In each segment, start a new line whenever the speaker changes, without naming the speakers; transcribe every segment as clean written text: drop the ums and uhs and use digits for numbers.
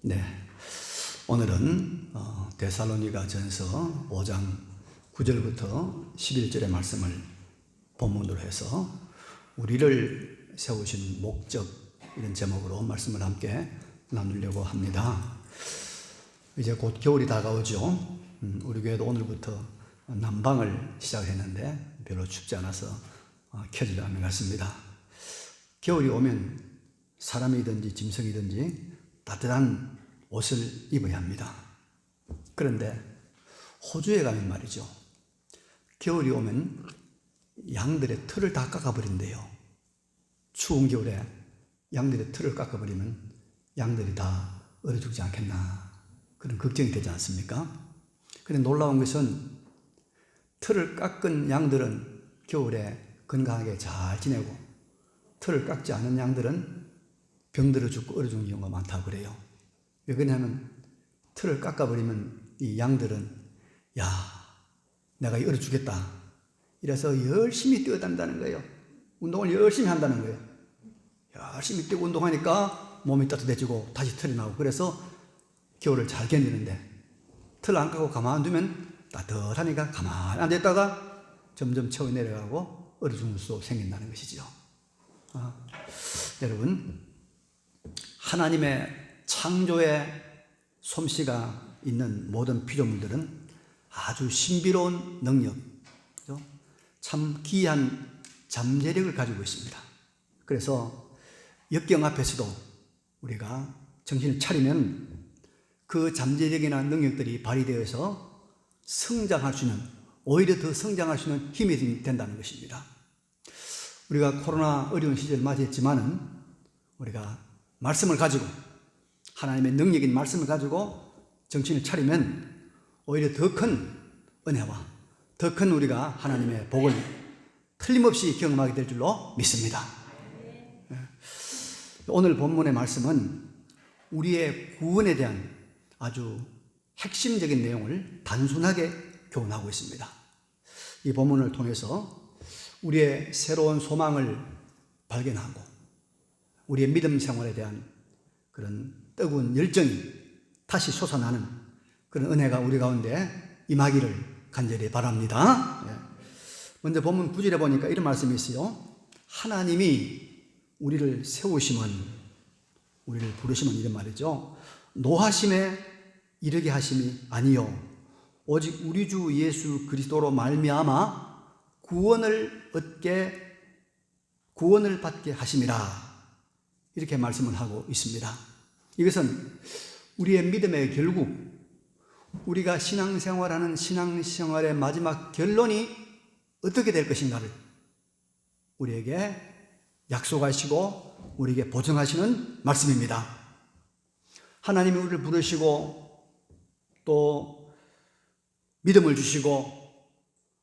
네, 오늘은 데살로니가 전서 5장 9절부터 11절의 말씀을 본문으로 해서 우리를 세우신 목적, 이런 제목으로 말씀을 함께 나누려고 합니다. 이제 곧 겨울이 다가오죠. 우리 교회도 오늘부터 난방을 시작했는데 별로 춥지 않아서 켜지지 않는 것 같습니다. 겨울이 오면 사람이든지 짐승이든지 따뜻한 옷을 입어야 합니다. 그런데 호주에 가면 말이죠, 겨울이 오면 양들의 털을 다 깎아버린대요. 추운 겨울에 양들의 털을 깎아버리면 양들이 다 얼어 죽지 않겠나, 그런 걱정이 되지 않습니까? 그런데 놀라운 것은 털을 깎은 양들은 겨울에 건강하게 잘 지내고, 털을 깎지 않은 양들은 병들어 죽고 얼어 죽는 경우가 많다고 그래요. 왜 그러냐면 털을 깎아버리면 이 양들은 내가 얼어 죽겠다, 이래서 열심히 뛰어다닌다는 거예요. 운동을 열심히 한다는 거예요. 열심히 뛰고 운동하니까 몸이 따뜻해지고 다시 털이 나오고, 그래서 겨울을 잘 견디는데 털 안 깎고 가만두면 따뜻하니까 가만히 앉아있다가 점점 체온이 내려가고 얼어 죽는 수도 생긴다는 것이죠. 여러분, 하나님의 창조의 솜씨가 있는 모든 피조물들은 아주 신비로운 능력, 참 기이한 잠재력을 가지고 있습니다. 그래서 역경 앞에서도 우리가 정신을 차리면 그 잠재력이나 능력들이 발휘되어서 성장할 수 있는, 오히려 더 성장할 수 있는 힘이 된다는 것입니다. 우리가 코로나 어려운 시절을 맞이했지만은 우리가 말씀을 가지고, 하나님의 능력인 말씀을 가지고 정신을 차리면 오히려 더 큰 은혜와 더 큰 우리가 하나님의 복을 틀림없이 경험하게 될 줄로 믿습니다. 오늘 본문의 말씀은 우리의 구원에 대한 아주 핵심적인 내용을 단순하게 교훈하고 있습니다. 이 본문을 통해서 우리의 새로운 소망을 발견하고 우리의 믿음 생활에 대한 그런 뜨거운 열정이 다시 솟아나는 그런 은혜가 우리 가운데 임하기를 간절히 바랍니다. 먼저 본문 9절에 보니까 이런 말씀이 있어요. 하나님이 우리를 세우심은, 우리를 부르심은, 이런 말이죠, 노하심에 이르게 하심이 아니요 오직 우리 주 예수 그리스도로 말미암아 구원을 받게 하심이라, 이렇게 말씀을 하고 있습니다. 이것은 우리의 믿음의 결국, 우리가 신앙생활하는 신앙생활의 마지막 결론이 어떻게 될 것인가를 우리에게 약속하시고 우리에게 보증하시는 말씀입니다. 하나님이 우리를 부르시고 또 믿음을 주시고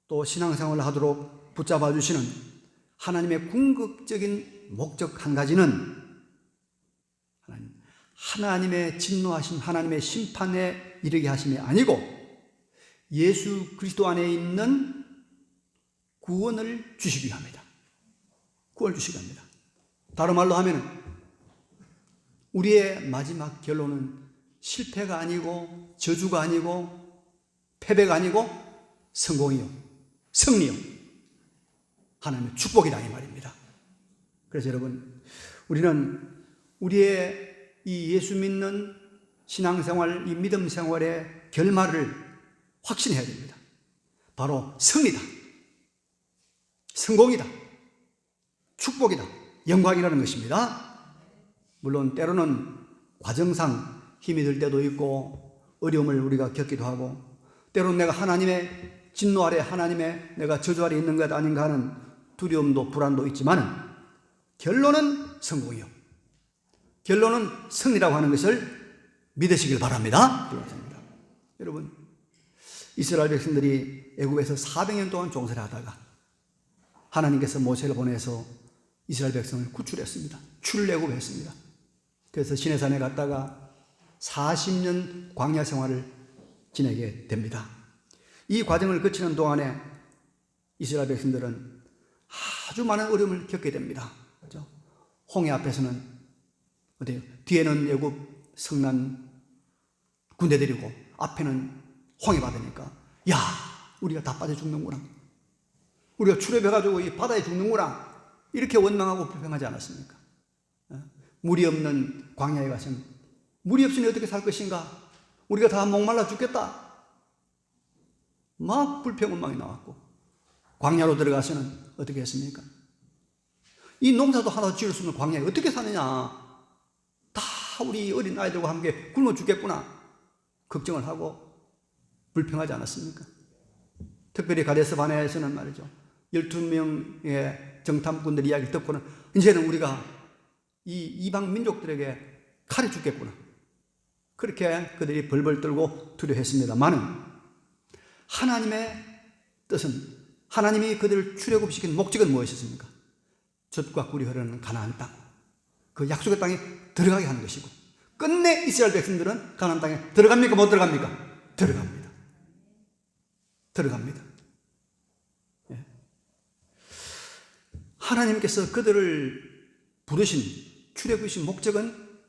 또 신앙생활을 하도록 붙잡아 주시는 하나님의 궁극적인 목적 한 가지는 하나님의 진노하심, 하나님의 심판에 이르게 하심이 아니고 예수 그리스도 안에 있는 구원을 주시기 위함이다. 구원을 주시기 위함이다. 다른 말로 하면 우리의 마지막 결론은 실패가 아니고 저주가 아니고 패배가 아니고 성공이요, 승리요, 하나님의 축복이다, 이 말입니다. 그래서 여러분, 우리는 우리의 이 예수 믿는 신앙생활, 이 믿음 생활의 결말을 확신해야 됩니다. 바로 승리다, 성공이다, 축복이다, 영광이라는 것입니다. 물론 때로는 과정상 힘이 들 때도 있고 어려움을 우리가 겪기도 하고, 때로는 내가 하나님의 진노 아래, 하나님의 내가 저주 아래 있는 것 아닌가 하는 두려움도 불안도 있지만 결론은 성공이요, 결론은 승리라고 하는 것을 믿으시길 바랍니다. 여러분, 이스라엘 백성들이 애굽에서 400년 동안 종살이 하다가 하나님께서 모세를 보내서 이스라엘 백성을 구출했습니다. 출애굽했습니다. 그래서 시내산에 갔다가 40년 광야 생활을 지내게 됩니다. 이 과정을 거치는 동안에 이스라엘 백성들은 아주 많은 어려움을 겪게 됩니다. 그렇죠? 홍해 앞에서는 어때요? 뒤에는 애굽 성난 군대 데리고 앞에는 홍해 바다니까 야 우리가 다 빠져 죽는구나, 우리가 출애해가지고 이 바다에 죽는구나, 이렇게 원망하고 불평하지 않았습니까? 물이 없는 광야에 가서는 물이 없으니 어떻게 살 것인가, 우리가 다 목말라 죽겠다, 막 불평 원망이 나왔고, 광야로 들어가서는 어떻게 했습니까? 이 농사도 하나 지을 수 없는 광야에 어떻게 사느냐, 다 우리 어린 아이들과 함께 굶어 죽겠구나 걱정을 하고 불평하지 않았습니까? 특별히 가데스 바네아에서는 말이죠, 12명의 정탐꾼들 이야기를 듣고는 이제는 우리가 이 이방 민족들에게 칼에 죽겠구나, 그렇게 그들이 벌벌 떨고 두려워했습니다만은 하나님의 뜻은, 하나님이 그들을 출애굽시킨 목적은 무엇이었습니까? 젖과 꿀이 흐르는 가나안 땅, 그 약속의 땅에 들어가게 하는 것이고, 끝내 이스라엘 백성들은 가나안 땅에 들어갑니까 못 들어갑니까? 들어갑니다. 들어갑니다. 예. 하나님께서 그들을 부르신 출애굽신 목적은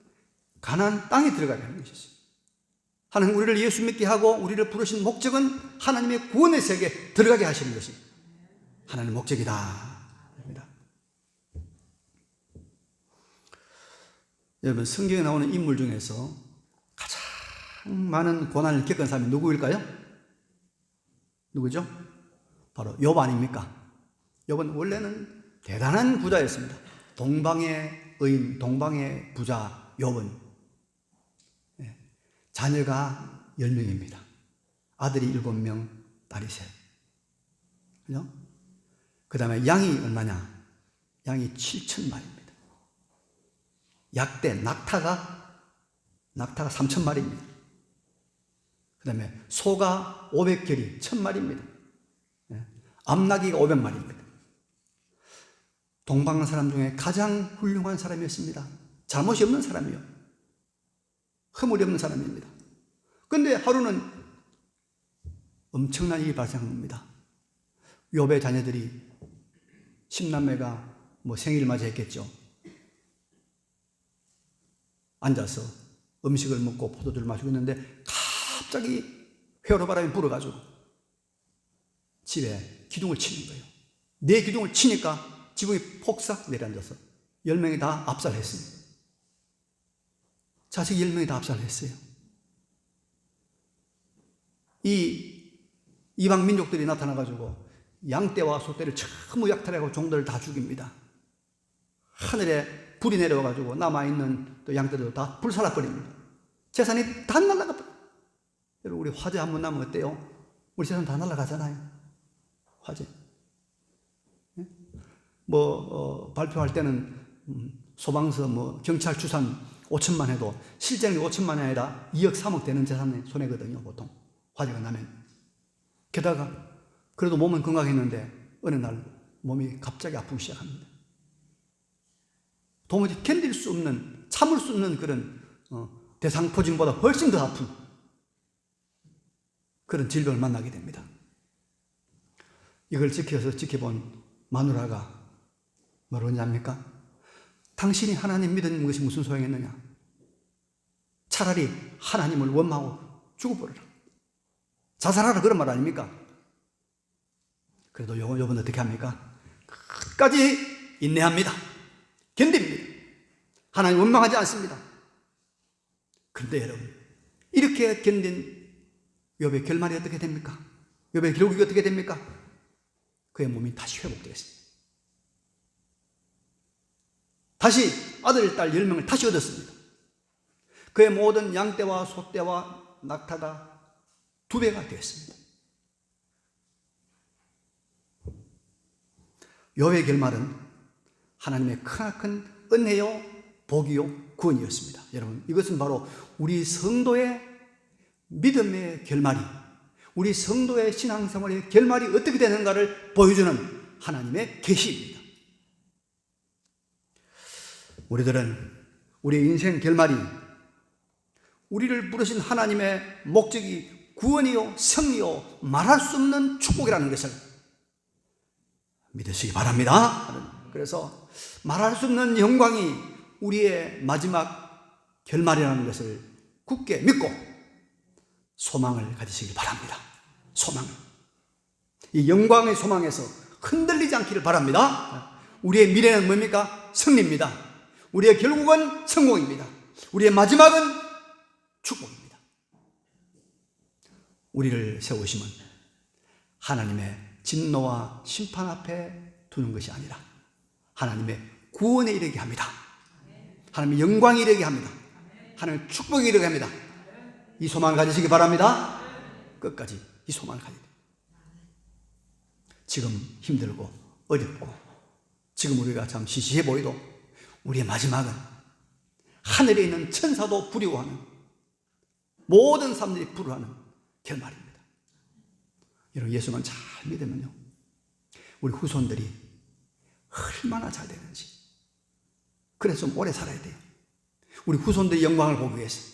가나안 땅에 들어가게 하는 것이었어요. 하나님 우리를 예수 믿게 하고 우리를 부르신 목적은 하나님의 구원의 세계에 들어가게 하시는 것이 하나님의 목적이다. 여러분, 성경에 나오는 인물 중에서 가장 많은 고난을 겪은 사람이 누구일까요? 누구죠? 바로 욥 아닙니까? 욥은 원래는 대단한 부자였습니다. 동방의 의인, 동방의 부자 욥은 자녀가 10명입니다. 아들이 7명, 딸이 3. 그죠? 그 다음에 양이 얼마냐? 양이 7,000마리입니다. 약대, 낙타가 3,000마리입니다. 그 다음에 소가 500결이 1,000마리입니다. 암나귀가 500마리입니다. 동방 사람 중에 가장 훌륭한 사람이었습니다. 잘못이 없는 사람이요, 허물이 없는 사람입니다. 그런데 하루는 엄청난 일이 발생한 겁니다. 욥의 자녀들이 10남매가 생일을 맞이했겠죠. 앉아서 음식을 먹고 포도주를 마시고 있는데 갑자기 회오리 바람이 불어가지고 집에 기둥을 치는 거예요. 네 기둥을 치니까 지붕이 폭삭 내려앉아서 10명이 다 압살했습니다. 자식 10명이 다 압살했어요. 이 이방 민족들이 나타나가지고 양떼와 소떼를 전부 약탈하고 종들을 다 죽입니다. 하늘에 불이 내려와가지고 남아있는 또 양떼들도 다 불살아버립니다. 재산이 다 날아가버려요. 여러분, 우리 화재 한번 나면 어때요? 우리 재산 다 날아가잖아요. 화재. 발표할 때는 소방서 경찰 추산 5천만 해도 실제는 5천만이 아니라 2억 3억 되는 재산의 손해거든요, 보통 화재가 나면. 게다가 그래도 몸은 건강했는데 어느 날 몸이 갑자기 아프기 시작합니다. 도무지 견딜 수 없는, 참을 수 없는 그런 대상포진보다 훨씬 더 아픈 그런 질병을 만나게 됩니다. 이걸 지켜본 마누라가 뭐라고 합니까? 당신이 하나님 믿는 것이 무슨 소용이었느냐? 차라리 하나님을 원망하고 죽어버려라, 자살하라, 그런 말 아닙니까? 그래도 요번 어떻게 합니까? 끝까지 인내합니다. 견딥니다. 하나님 원망하지 않습니다. 그런데 여러분, 이렇게 견딘 욥의 결말이 어떻게 됩니까? 욥의 결국이 어떻게 됩니까? 그의 몸이 다시 회복되었습니다. 다시 아들, 딸 10명을 다시 얻었습니다. 그의 모든 양떼와 소떼와 낙타가 2배가 되었습니다. 욥의 결말은 하나님의 크나큰 은혜요, 복이요, 구원이었습니다. 여러분, 이것은 바로 우리 성도의 믿음의 결말이, 우리 성도의 신앙생활의 결말이 어떻게 되는가를 보여주는 하나님의 계시입니다. 우리들은 우리의 인생 결말이 우리를 부르신 하나님의 목적이 구원이요, 승리요, 말할 수 없는 축복이라는 것을 믿으시기 바랍니다. 그래서 말할 수 없는 영광이 우리의 마지막 결말이라는 것을 굳게 믿고 소망을 가지시길 바랍니다. 소망. 이 영광의 소망에서 흔들리지 않기를 바랍니다. 우리의 미래는 뭡니까? 승리입니다. 우리의 결국은 성공입니다. 우리의 마지막은 축복입니다. 우리를 세우심은 하나님의 진노와 심판 앞에 두는 것이 아니라 하나님의 구원에 이르게 합니다. 하나님의 영광에 이르게 합니다. 하나님의 축복에 이르게 합니다. 이 소망을 가지시기 바랍니다. 끝까지 이 소망을 가지게 됩니다. 지금 힘들고 어렵고 지금 우리가 참 시시해 보이도 우리의 마지막은 하늘에 있는 천사도 부러워하는 모든 사람들이 부러워하는 결말입니다. 여러분, 예수만 잘 믿으면요, 우리 후손들이 얼마나 잘 되는지. 그래서 좀 오래 살아야 돼요. 우리 후손들의 영광을 보기 위해서.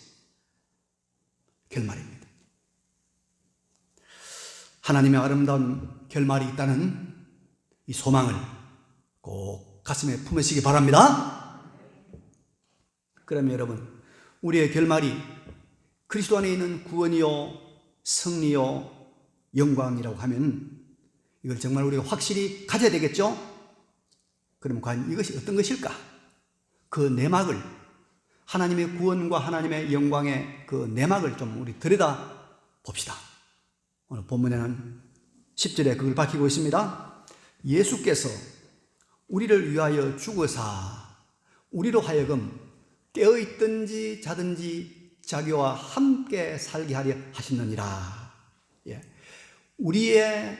결말입니다. 하나님의 아름다운 결말이 있다는 이 소망을 꼭 가슴에 품으시기 바랍니다. 그러면 여러분, 우리의 결말이 그리스도 안에 있는 구원이요, 승리요, 영광이라고 하면 이걸 정말 우리가 확실히 가져야 되겠죠? 그러면 과연 이것이 어떤 것일까? 그 내막을, 하나님의 구원과 하나님의 영광의 그 내막을 좀 우리 들여다 봅시다. 오늘 본문에는 10절에 그걸 밝히고 있습니다. 예수께서 우리를 위하여 죽으사 우리로 하여금 깨어있든지 자든지 자기와 함께 살게 하려 하시느니라. 예. 우리의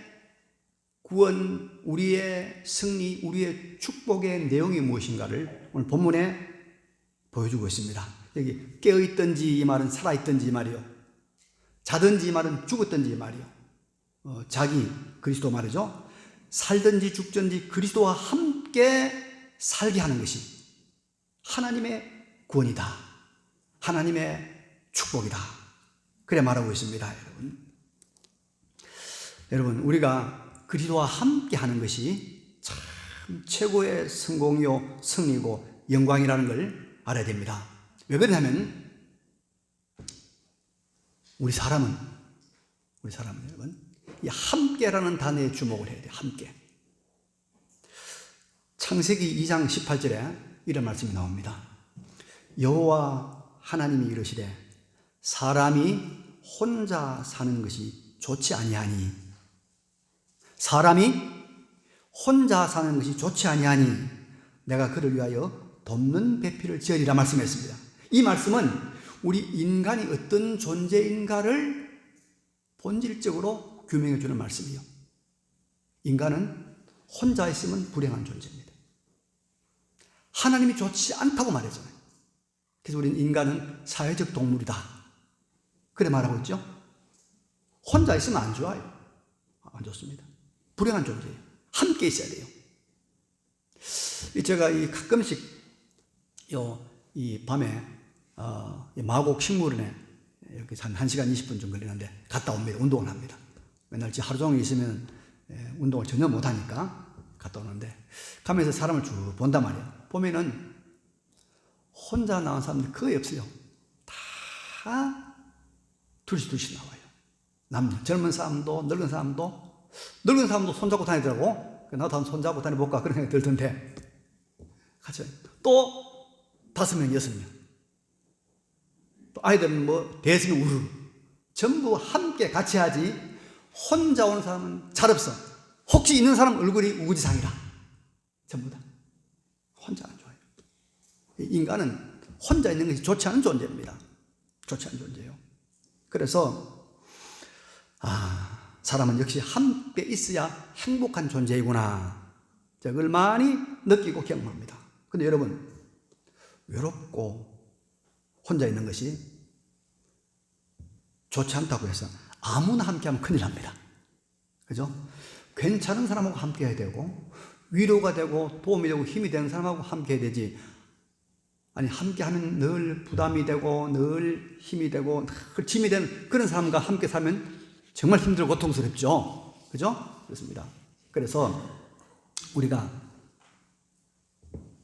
구원, 우리의 승리, 우리의 축복의 내용이 무엇인가를 오늘 본문에 보여주고 있습니다. 여기 깨어있든지 이 말은 살아있든지 이 말이요, 자든지 이 말은 죽었든지 이 말이요, 자기 그리스도 말이죠. 살든지 죽든지 그리스도와 함께 살게 하는 것이 하나님의 구원이다, 하나님의 축복이다, 그래 말하고 있습니다. 여러분, 우리가 그리스도와 함께 하는 것이 참 최고의 성공이요, 승리고 영광이라는 걸 알아야 됩니다. 왜 그러냐면 우리 사람은 여러분, 이 함께라는 단어에 주목을 해야 돼요. 함께. 창세기 2장 18절에 이런 말씀이 나옵니다. 여호와 하나님이 이르시되 사람이 혼자 사는 것이 좋지 아니하니, 사람이 혼자 사는 것이 좋지 아니하니 내가 그를 위하여 돕는 배필을 지으리라 말씀했습니다. 이 말씀은 우리 인간이 어떤 존재인가를 본질적으로 규명해 주는 말씀이에요. 인간은 혼자 있으면 불행한 존재입니다. 하나님이 좋지 않다고 말하잖아요. 그래서 우리는 인간은 사회적 동물이다, 그래 말하고 있죠. 혼자 있으면 안 좋아요. 안 좋습니다. 불행한 존재예요. 함께 있어야 돼요. 제가 가끔씩 이 밤에 마곡 식물원에 이렇게 한 1시간 20분 좀 걸리는데 갔다 옵니다. 운동을 합니다. 맨날 하루 종일 있으면 운동을 전혀 못하니까 갔다 오는데, 가면서 사람을 쭉 본단 말이에요. 보면은 혼자 나온 사람들 거의 없어요. 다 둘씩 나와요. 남녀, 젊은 사람도 늙은 사람도 손잡고 다니더라고. 나도 한번 손잡고 다녀볼까 그런 생각이 들던데, 같이 또 5명, 6명, 또 아이들은 뭐 대수는 우르르, 전부 함께 같이 하지. 혼자 오는 사람은 잘 없어. 혹시 있는 사람 얼굴이 우거지상이라. 전부 다 혼자 안 좋아요. 인간은 혼자 있는 것이 좋지 않은 존재입니다. 좋지 않은 존재예요. 그래서 사람은 역시 함께 있어야 행복한 존재이구나, 그걸 많이 느끼고 경험합니다. 근데 여러분, 외롭고 혼자 있는 것이 좋지 않다고 해서 아무나 함께하면 큰일 납니다. 그죠? 괜찮은 사람하고 함께해야 되고, 위로가 되고 도움이 되고 힘이 되는 사람하고 함께해야 되지, 아니 함께하면 늘 부담이 되고 늘 힘이 되고 늘 짐이 되는 그런 사람과 함께 살면 정말 힘들고 고통스럽죠. 그죠? 그렇습니다. 그래서 우리가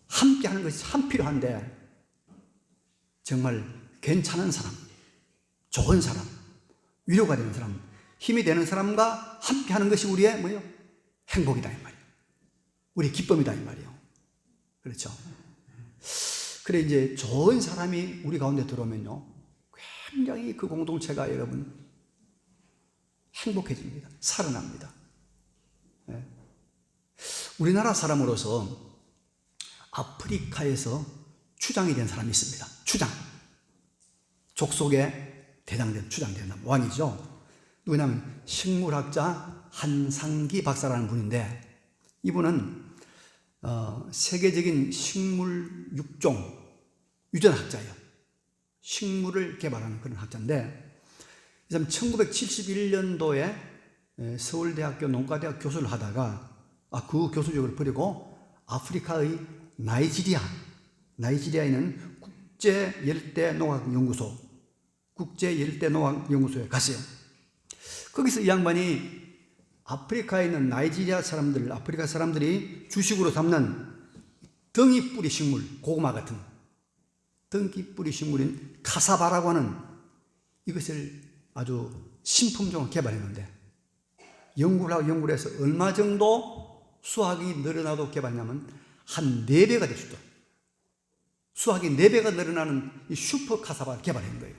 함께하는 것이 참 필요한데, 정말 괜찮은 사람, 좋은 사람, 위로가 되는 사람, 힘이 되는 사람과 함께 하는 것이 우리의 뭐예요? 행복이다 이 말이에요. 우리의 기쁨이다 이 말이에요. 그렇죠? 그래 이제 좋은 사람이 우리 가운데 들어오면요, 굉장히 그 공동체가 여러분 행복해집니다. 살아납니다. 네. 우리나라 사람으로서 아프리카에서 추장이 된 사람이 있습니다. 추장. 족속의 대장된 추장된 왕이죠. 누구냐면 식물학자 한상기 박사라는 분인데, 이분은 세계적인 식물 육종 유전학자예요. 식물을 개발하는 그런 학자인데, 이 사람 1971년도에 서울대학교 농가대학 교수를 하다가 그 교수직을 버리고 아프리카의 나이지리아에 있는 국제열대농학연구소에 갔어요. 거기서 이 양반이 아프리카에 있는 아프리카 사람들이 주식으로 삼는 덩이뿌리 식물, 고구마 같은 덩이뿌리 식물인 카사바라고 하는 이것을 아주 신품종을 개발했는데, 연구를 해서 얼마 정도 수확이 늘어나도 개발하냐면 한 4배가 될 수도, 수확이 4배가 늘어나는 이 슈퍼 카사바를 개발한 거예요.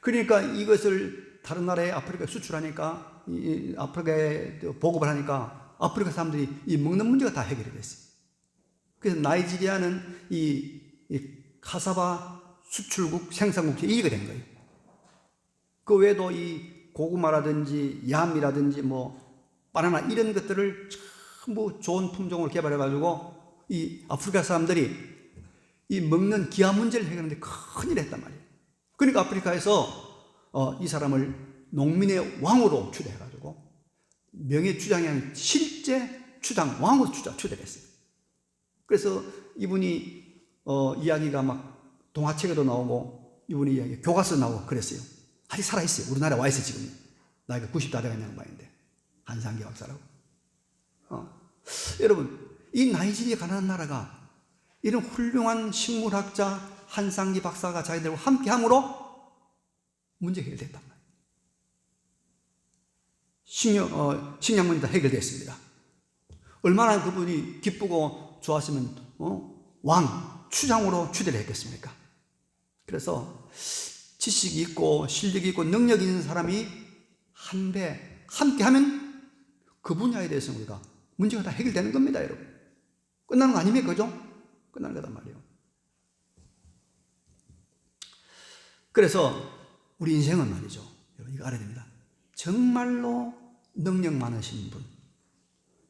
그러니까 이것을 다른 나라에 아프리카에 수출하니까, 아프리카에 보급을 하니까 아프리카 사람들이 이 먹는 문제가 다 해결이 됐어요. 그래서 나이지리아는 이 카사바 수출국, 생산국에 이익이 된 거예요. 그 외에도 이 고구마라든지 얌이라든지 바나나 이런 것들을 전부 좋은 품종을 개발해가지고 이 아프리카 사람들이 이 먹는 기아 문제를 해결하는데 큰일 했단 말이에요. 그러니까 아프리카에서 이 사람을 농민의 왕으로 추대해가지고 명예추장이 아닌 실제 추장, 왕으로 추대를 했어요. 그래서 이분이 이야기가 막 동화책에도 나오고 이분이 이야기 교과서 나오고 그랬어요. 아직 살아있어요. 우리나라에 와 있어요. 지금 나이가 90 다 돼간 양반인데, 한상기 박사라고. 여러분, 이 나이지리아 가난한 나라가 이런 훌륭한 식물학자 한상기 박사가 자기들과 함께 함으로 문제가 해결됐단 말이에요. 식량 문제가 해결됐습니다. 얼마나 그분이 기쁘고 좋았으면 추장으로 추대를 했겠습니까? 그래서 지식이 있고 실력이 있고 능력이 있는 사람이 함께 하면 그 분야에 대해서 우리가 문제가 다 해결되는 겁니다, 여러분. 끝나는 거 아닙니까? 그죠? 끝나는 거단 말이에요. 그래서 우리 인생은 말이죠, 여러분 이거 알아야 됩니다. 정말로 능력 많으신 분,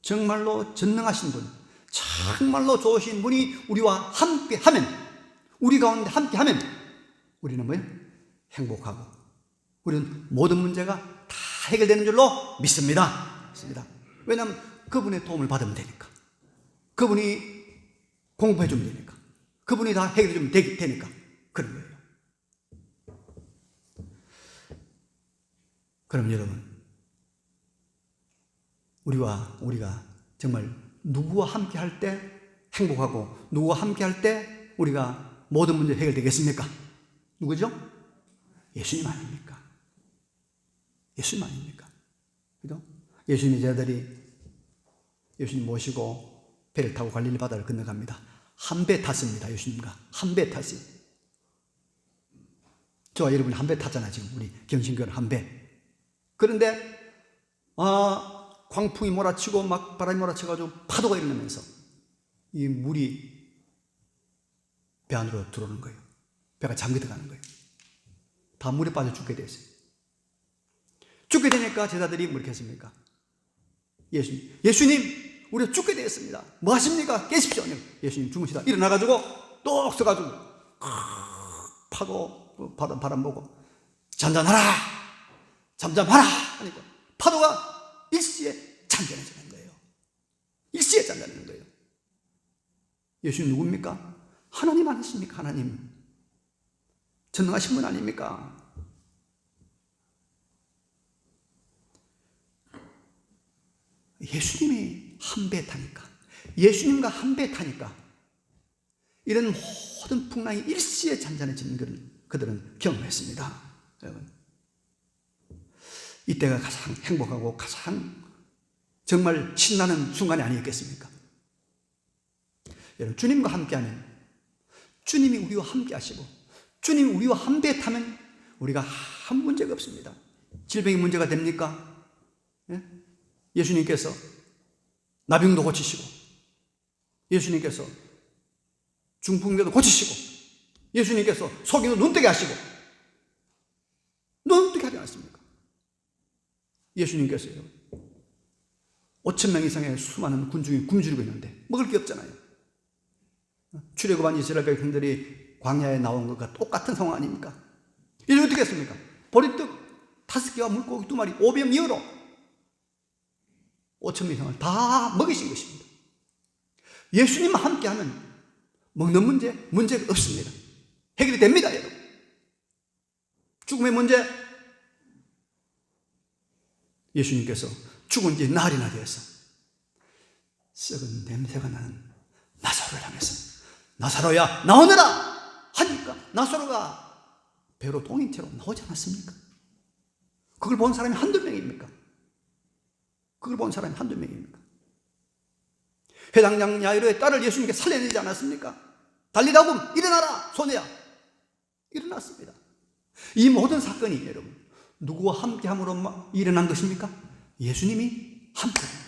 정말로 전능하신 분, 정말로 좋으신 분이 우리와 함께 하면, 우리 가운데 함께 하면 우리는 뭐예요? 행복하고 우리는 모든 문제가 다 해결되는 줄로 믿습니다. 왜냐하면 그분의 도움을 받으면 되니까, 그분이 공부해 주면 되니까, 그분이 다 해결해 주면 되니까 그런 거예요. 그럼 여러분, 우리가 정말 누구와 함께 할 때 행복하고 누구와 함께 할 때 우리가 모든 문제 해결되겠습니까? 누구죠? 예수님 아닙니까? 예수님 아닙니까? 그죠? 예수님의 제자들이 예수님 모시고 배를 타고 갈릴리 바다를 건너갑니다. 한 배 탔습니다. 예수님과 한 배 탔어요. 저와 여러분이 한 배 탔잖아요. 지금 우리 경신교는 한 배. 그런데 광풍이 몰아치고 막 바람이 몰아쳐가지고 파도가 일어나면서 이 물이 배 안으로 들어오는 거예요. 배가 잠겨 들어가는 거예요. 다 물에 빠져 죽게 됐어요. 죽게 되니까 제자들이 뭐 이렇게 했습니까? 예수님, 우리가 죽게 되었습니다. 뭐 하십니까? 깨십시오. 예수님 주무시다 일어나가지고 똑 서가지고 파도 바람 보고 잠잠하라 하니까 파도가 일시에 잠잠해지는 거예요. 일시에 잠잠해지는 거예요. 예수님 누굽니까? 하나님 아니십니까? 하나님 전능하신 분 아닙니까? 예수님이 한 배 타니까, 예수님과 한 배 타니까 이런 모든 풍랑이 일시에 잔잔해지는 것을 그들은 경험했습니다. 여러분, 이때가 가장 행복하고 가장 정말 신나는 순간이 아니었겠습니까? 여러분, 주님과 함께하면, 주님이 우리와 함께 하시고 주님이 우리와 함께 타면 우리가 한 문제가 없습니다. 질병이 문제가 됩니까? 예? 예수님께서 나병도 고치시고, 예수님께서 중풍병도 고치시고, 예수님께서 속이는 눈뜨게 하시고, 눈뜨게 하지 않았습니까? 예수님께서요, 5,000명 이상의 수많은 군중이 굶주리고 있는데 먹을 게 없잖아요. 출애굽한 이스라엘 백성들이 광야에 나온 것과 똑같은 상황 아닙니까? 이제 어떻게 했습니까? 보리떡 5개와 물고기 2마리 5병 이어로 5,000명 이상을 다 먹이신 것입니다. 예수님과 함께하면 먹는 문제가 없습니다. 해결이 됩니다, 여러분. 죽음의 문제, 예수님께서 죽은 지 나흘이나 되어서 썩은 냄새가 나는 나사로를 향해서 나사로야 나오너라 하니까 나사로가 배로 동인 채로 나오지 않았습니까? 그걸 본 사람이 한두 명입니까? 그걸 본 사람이 한두 명입니까? 회당장 야이로의 딸을 예수님께 살려내지 않았습니까? 달리다굼 일어나라 소녀야, 일어났습니다. 이 모든 사건이 여러분 누구와 함께함으로 일어난 것입니까? 예수님이 함께합니다.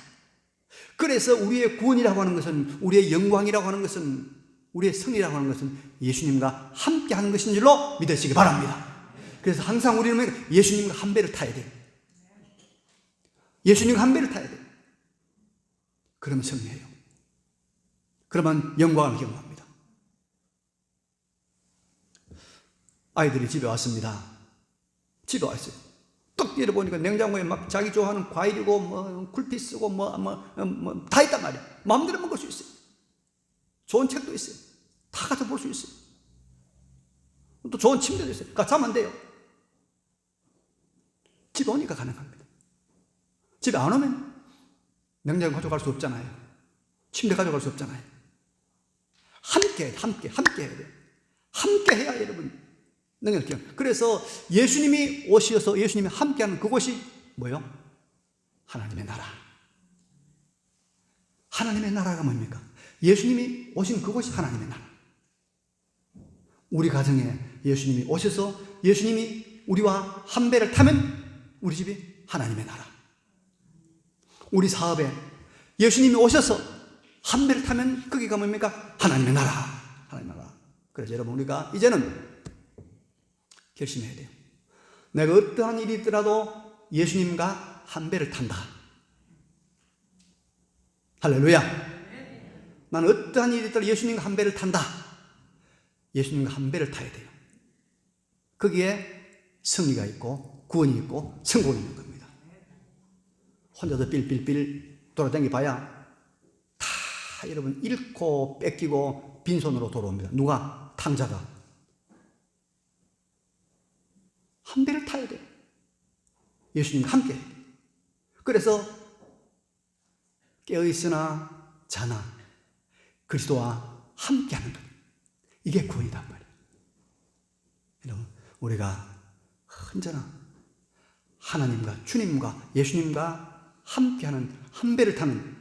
그래서 우리의 구원이라고 하는 것은, 우리의 영광이라고 하는 것은, 우리의 승리라고 하는 것은 예수님과 함께하는 것인 줄로 믿으시기 바랍니다. 그래서 항상 우리는 예수님과 한 배를 타야 돼요. 예수님과 한 배를 타야 돼요. 그러면 승리해요. 그러면 영광을 경험합니다. 아이들이 집에 왔습니다. 집에 왔어요. 딱 열어보니까 냉장고에 막 자기 좋아하는 과일이고 뭐 굴피 쓰고 다 있단 말이에요. 마음대로 먹을 수 있어요. 좋은 책도 있어요. 다 가서 볼 수 있어요. 또 좋은 침대도 있어요. 가서 자면 돼요. 집에 오니까 가능합니다. 집에 안 오면 냉장고 가져갈 수 없잖아요. 침대 가져갈 수 없잖아요. 함께 해야 돼요. 함께 해야 여러분 능력이요. 그래서 예수님이 오셔서 예수님이 함께하는 그곳이 뭐요? 하나님의 나라. 하나님의 나라가 뭡니까? 예수님이 오신 그곳이 하나님의 나라. 우리 가정에 예수님이 오셔서 예수님이 우리와 한 배를 타면 우리 집이 하나님의 나라. 우리 사업에 예수님이 오셔서 한 배를 타면 거기가 뭡니까? 하나님의 나라. 하나님의 나라. 그래서 여러분 우리가 이제는 결심해야 돼요. 내가 어떠한 일이 있더라도 예수님과 한 배를 탄다. 할렐루야. 나는 어떠한 일이 있더라도 예수님과 한 배를 탄다. 예수님과 한 배를 타야 돼요. 거기에 승리가 있고 구원이 있고 성공이 있는 겁니다. 혼자서 삘삘삘 돌아다니 봐야 다 여러분 잃고 뺏기고 빈손으로 돌아옵니다. 누가? 탕자가. 한 배를 타야 돼요. 예수님과 함께. 그래서 깨어있으나 자나 그리스도와 함께하는 것. 이게 구원이란 말이에요. 여러분, 우리가 언제나 하나님과 주님과 예수님과 함께하는 한 배를 타는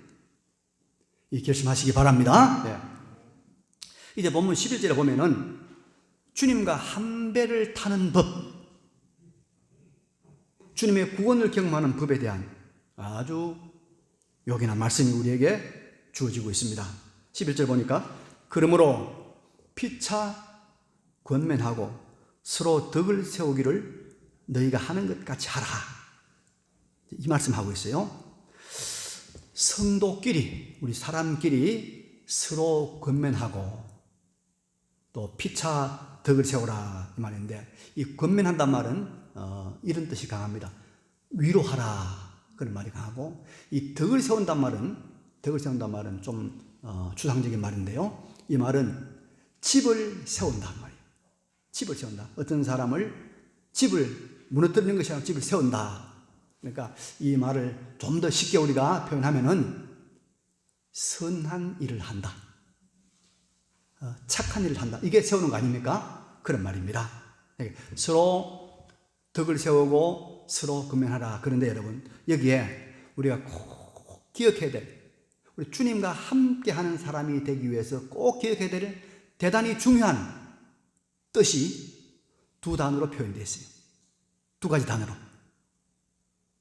이 결심하시기 바랍니다. 네. 이제 본문 11절에 보면은 주님과 한 배를 타는 법, 주님의 구원을 경험하는 법에 대한 아주 요긴한 말씀이 우리에게 주어지고 있습니다. 11절 보니까 그러므로 피차 권면하고 서로 덕을 세우기를 너희가 하는 것 같이 하라. 이 말씀하고 있어요. 성도끼리, 우리 사람끼리 서로 권면하고 또 피차 덕을 세우라 이 말인데, 이 권면한단 말은 이런 뜻이 강합니다. 위로하라 그런 말이 강하고, 이 덕을 세운단 말은 좀 추상적인 말인데요. 이 말은 집을 세운다 말이에요. 집을 세운다. 어떤 사람을 집을 무너뜨리는 것이 아니라 집을 세운다. 그러니까 이 말을 좀 더 쉽게 우리가 표현하면은 선한 일을 한다. 착한 일을 한다. 이게 세우는 거 아닙니까? 그런 말입니다. 서로 덕을 세우고 서로 권면하라. 그런데 여러분, 여기에 우리가 꼭 기억해야 될, 우리 주님과 함께하는 사람이 되기 위해서 꼭 기억해야 될 대단히 중요한 뜻이 두 단어로 표현되어 있어요. 두 가지 단어로.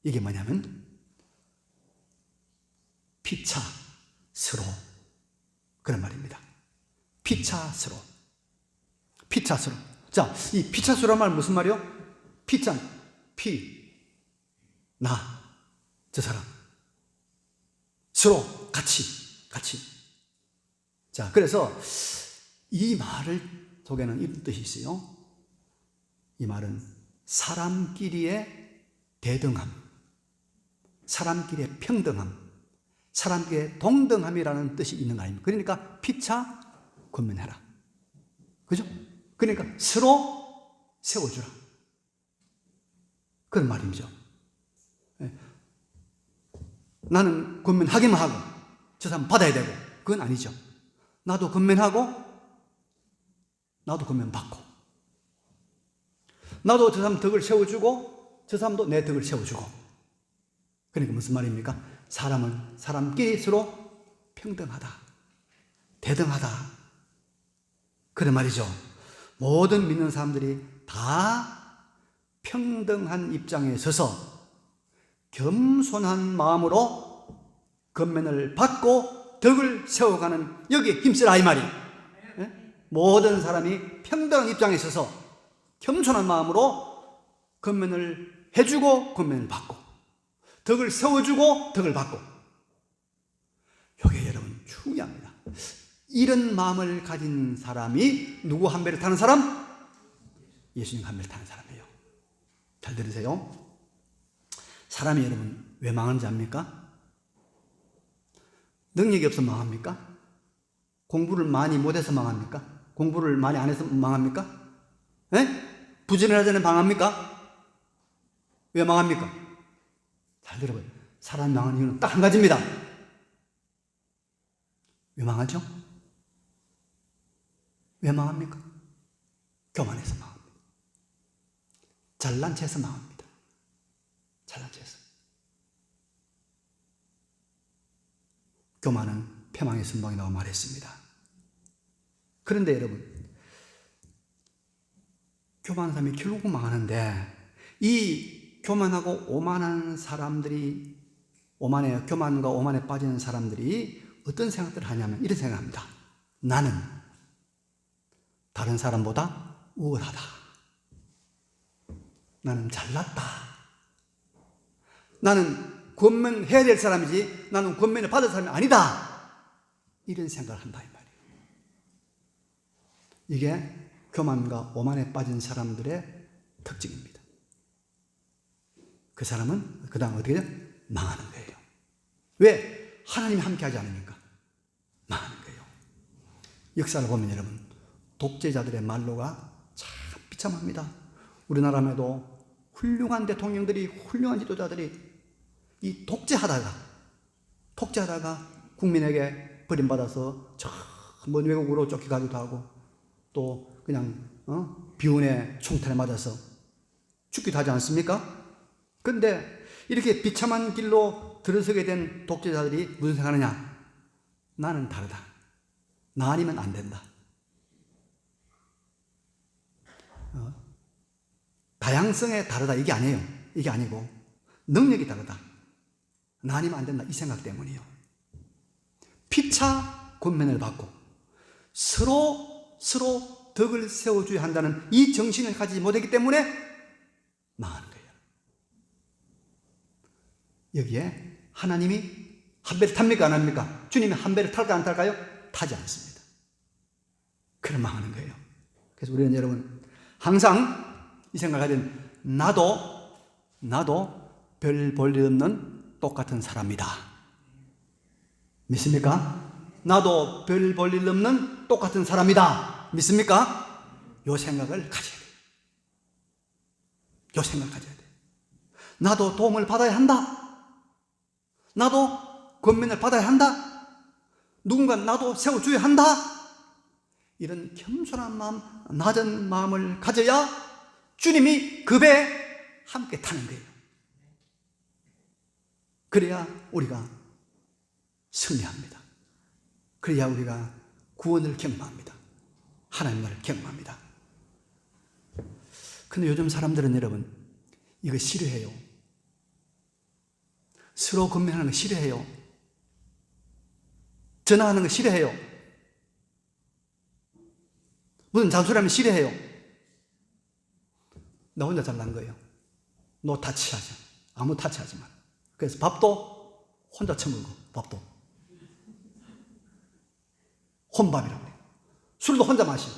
이게 뭐냐면 피차 서로, 그런 말입니다. 피차 서로. 피차 서로. 자, 이 피차 서로란 말 무슨 말이요? 피차, 나, 저 사람. 서로 같이. 자, 그래서 이 말을 속에는 이런 뜻이 있어요. 이 말은 사람끼리의 대등함, 사람끼리의 평등함, 사람끼리의 동등함이라는 뜻이 있는 거 아닙니까? 그러니까 피차 권면해라. 그죠? 그러니까 서로 세워주라. 그런 말이죠. 나는 권면하기만 하고 저 사람 받아야 되고, 그건 아니죠. 나도 권면하고 나도 권면받고, 나도 저 사람 덕을 세워주고 저 사람도 내 덕을 세워주고. 그러니까 무슨 말입니까? 사람은 사람끼리 서로 평등하다, 대등하다, 그런 말이죠. 모든 믿는 사람들이 다 평등한 입장에 서서 겸손한 마음으로 권면을 받고 덕을 세워가는, 여기에 힘쓰라 이 말이. 모든 사람이 평등한 입장에 서서 겸손한 마음으로 권면을 해주고 권면을 받고, 덕을 세워주고 덕을 받고. 이게 여러분 중요합니다. 이런 마음을 가진 사람이 누구 한 배를 타는 사람? 예수님 한 배를 타는 사람이에요. 잘 들으세요. 사람이 여러분 왜 망하는지 압니까? 능력이 없어 망합니까? 공부를 많이 못해서 망합니까? 공부를 많이 안 해서 망합니까? 부지런하자는 망합니까? 왜 망합니까? 잘 들어봐요. 사람 망하는 이유는 딱 한 가지입니다. 왜 망하죠? 왜 망합니까? 교만해서 망합니다. 잘난 체해서 망합니다. 잘난 체해서. 교만은 패망의 선봉이라고 말했습니다. 그런데 여러분, 교만한 사람이 결국 망하는데, 이 교만하고 오만한 사람들이, 교만과 오만에 빠지는 사람들이 어떤 생각들을 하냐면 이런 생각합니다. 나는 다른 사람보다 우월하다. 나는 잘났다. 나는 권면해야 될 사람이지 나는 권면을 받을 사람이 아니다. 이런 생각을 한다 이 말이에요. 이게 교만과 오만에 빠진 사람들의 특징입니다. 그 사람은 그 다음 어떻게 돼요? 망하는 거예요. 왜? 하나님이 함께하지 않으니까 망하는 거예요. 역사를 보면 여러분, 독재자들의 말로가 참 비참합니다. 우리나라에도 훌륭한 대통령들이, 훌륭한 지도자들이 이 독재하다가 국민에게 버림받아서 저 먼 외국으로 쫓겨가기도 하고, 또 그냥 비운의 총탄에 맞아서 죽기도 하지 않습니까? 그런데 이렇게 비참한 길로 들어서게 된 독재자들이 무슨 생각하느냐? 나는 다르다. 나 아니면 안 된다. 다양성에 다르다 이게 아니에요. 이게 아니고 능력이 다르다. 나 아니면 안 된다 이 생각 때문이에요. 피차 권면을 받고 서로 덕을 세워줘야 한다는 이 정신을 가지지 못했기 때문에 망하는 거예요. 여기에 하나님이 한 배를 탑니까 안 합니까? 주님이 한 배를 탈까 안 탈까요? 타지 않습니다. 그럼 망하는 거예요. 그래서 우리는 여러분 항상 이 생각을 가진, 나도 별 볼 일 없는 똑같은 사람이다. 믿습니까? 나도 별 볼 일 없는 똑같은 사람이다. 믿습니까? 요 생각을 가져야 돼요. 요 생각을 가져야 돼요. 나도 도움을 받아야 한다. 나도 권면을 받아야 한다. 누군가 나도 세워줘야 한다. 이런 겸손한 마음, 낮은 마음을 가져야 주님이 그 배에 함께 타는 거예요. 그래야 우리가 승리합니다. 그래야 우리가 구원을 경험합니다. 하나님 나라를 경험합니다. 근데 요즘 사람들은 여러분 이거 싫어해요. 서로 권면하는 거 싫어해요. 전화하는 거 싫어해요. 무슨 잔소리하면 싫어해요. 나 혼자 잘난 거예요. 너 타치하자. 아무 타치하지 마. 그래서 밥도 혼자 처먹고 밥도 혼밥이라고 해요. 술도 혼자 마시고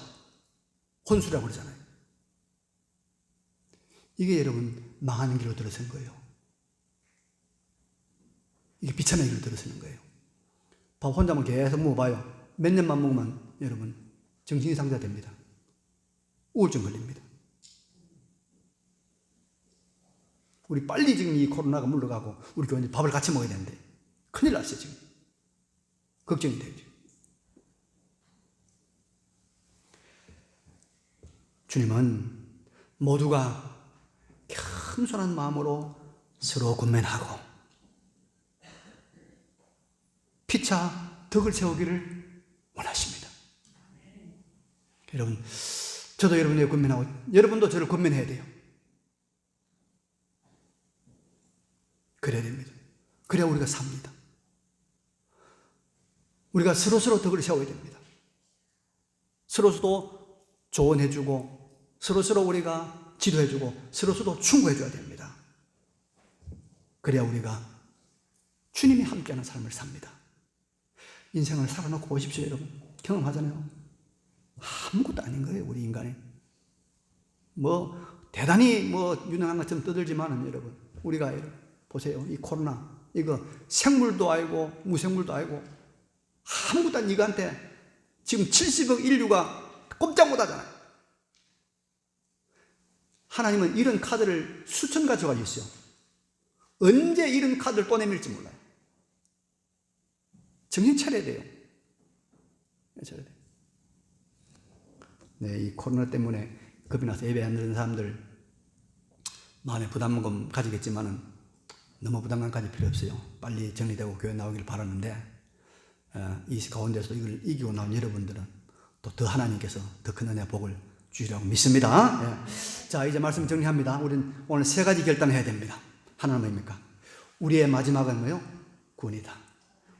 혼술이라고 그러잖아요. 이게 여러분 망하는 길로 들어선 거예요. 이게 비참한 길로 들어서는 거예요. 밥 혼자만 계속 먹어봐요. 몇 년만 먹으면 여러분 정신이상자 됩니다. 우울증 걸립니다. 우리 빨리 지금 이 코로나가 물러가고 우리 교회는 밥을 같이 먹어야 되는데 큰일 났어요 지금. 걱정이 돼요. 주님은 모두가 겸손한 마음으로 서로 권면하고 피차 덕을 세우기를 원하십니다. 여러분, 저도 여러분에게 권면하고 여러분도 저를 권면해야 돼요. 그래야 됩니다. 그래야 우리가 삽니다. 우리가 서로서로 덕을 세워야 됩니다. 서로서로 조언해주고 서로서로 우리가 지도해주고 서로서로 충고해줘야 됩니다. 그래야 우리가 주님이 함께하는 삶을 삽니다. 인생을 살아놓고 보십시오 여러분. 경험하잖아요. 아무것도 아닌 거예요 우리 인간이. 대단히 유능한 것처럼 떠들지만은 여러분 우리가 보세요. 이 코로나 이거 생물도 아니고 무생물도 아니고 아무것도 아닌 이거한테 지금 70억 인류가 꼼짝 못하잖아요. 하나님은 이런 카드를 수천 가지 가지고 있어요. 언제 이런 카드를 또 내밀지 몰라요. 정신 차려야 돼요. 차려야 돼요. 네, 이 코로나 때문에 겁이 나서 예배 안 드는 사람들 마음에 부담감 가지겠지만은 너무 부담감 가질 필요 없어요. 빨리 정리되고 교회 나오길 바라는데 이 가운데서 이걸 이기고 나온 여러분들은 또 더 하나님께서 더 큰 은혜 복을 주시라고 믿습니다. 예. 자, 이제 말씀 정리합니다. 우리는 오늘 세 가지 결단해야 됩니다. 하나는 뭡니까? 우리의 마지막은 뭐요? 구원이다.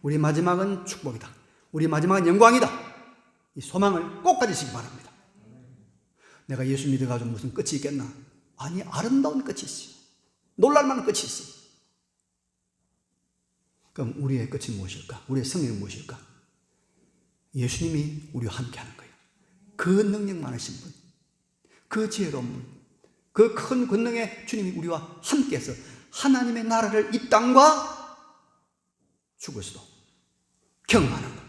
우리 마지막은 축복이다. 우리 마지막은 영광이다. 이 소망을 꼭 가지시기 바랍니다. 내가 예수 믿어가지고 무슨 끝이 있겠나? 아니, 아름다운 끝이 있어요. 놀랄만한 끝이 있어요. 그럼 우리의 끝이 무엇일까? 우리의 승리는 무엇일까? 예수님이 우리와 함께하는 거예요. 그 능력 많으신 분, 그 지혜로운 분, 그 큰 권능의 주님이 우리와 함께해서 하나님의 나라를 이 땅과 죽어서도 경험하는 거예요.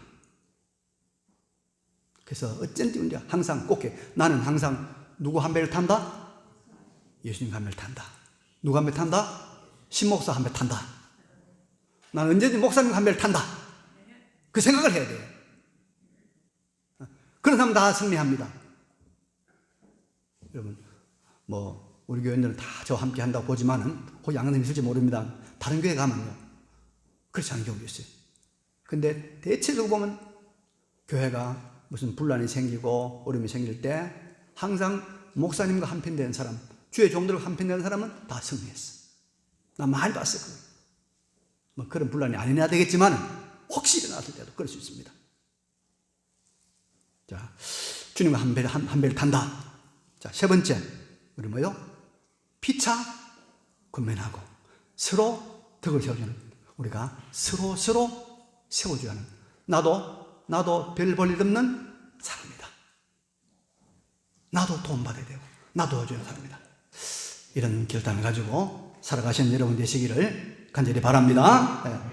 그래서 어쩐지 우리가 항상 꼭 해. 나는 항상 누구 한 배를 탄다? 예수님 한 배를 탄다. 누구 한 배 탄다? 신목사 한 배 탄다. 나는 언제든지 목사님 한 배를 탄다. 그 생각을 해야 돼요. 그런 사람 다 승리합니다. 여러분, 우리 교회들은 다 저와 함께 한다고 보지만은, 그 양은 있을지 모릅니다. 다른 교회 가면요. 그렇지 않은 경우도 있어요. 근데 대체적으로 보면, 교회가 무슨 분란이 생기고 어려움이 생길 때, 항상 목사님과 한편된 사람, 주의 종들과 한편된 사람은 다 승리했어. 나 많이 봤어요. 그런 분란이 안 일어나야 되겠지만은, 혹시 일어났을 때도 그럴 수 있습니다. 자, 주님과 한 배를 탄다. 자, 세 번째, 우리 뭐요? 피차 권면하고 서로 덕을 세워주는, 우리가 서로 세워줘야 하는, 나도 별 볼 일 없는 사람이다. 나도 도움받아야 되고 나도 도와줘야 하는 사람이다. 이런 결단을 가지고 살아가시는 여러분 되시기를 간절히 바랍니다. 네.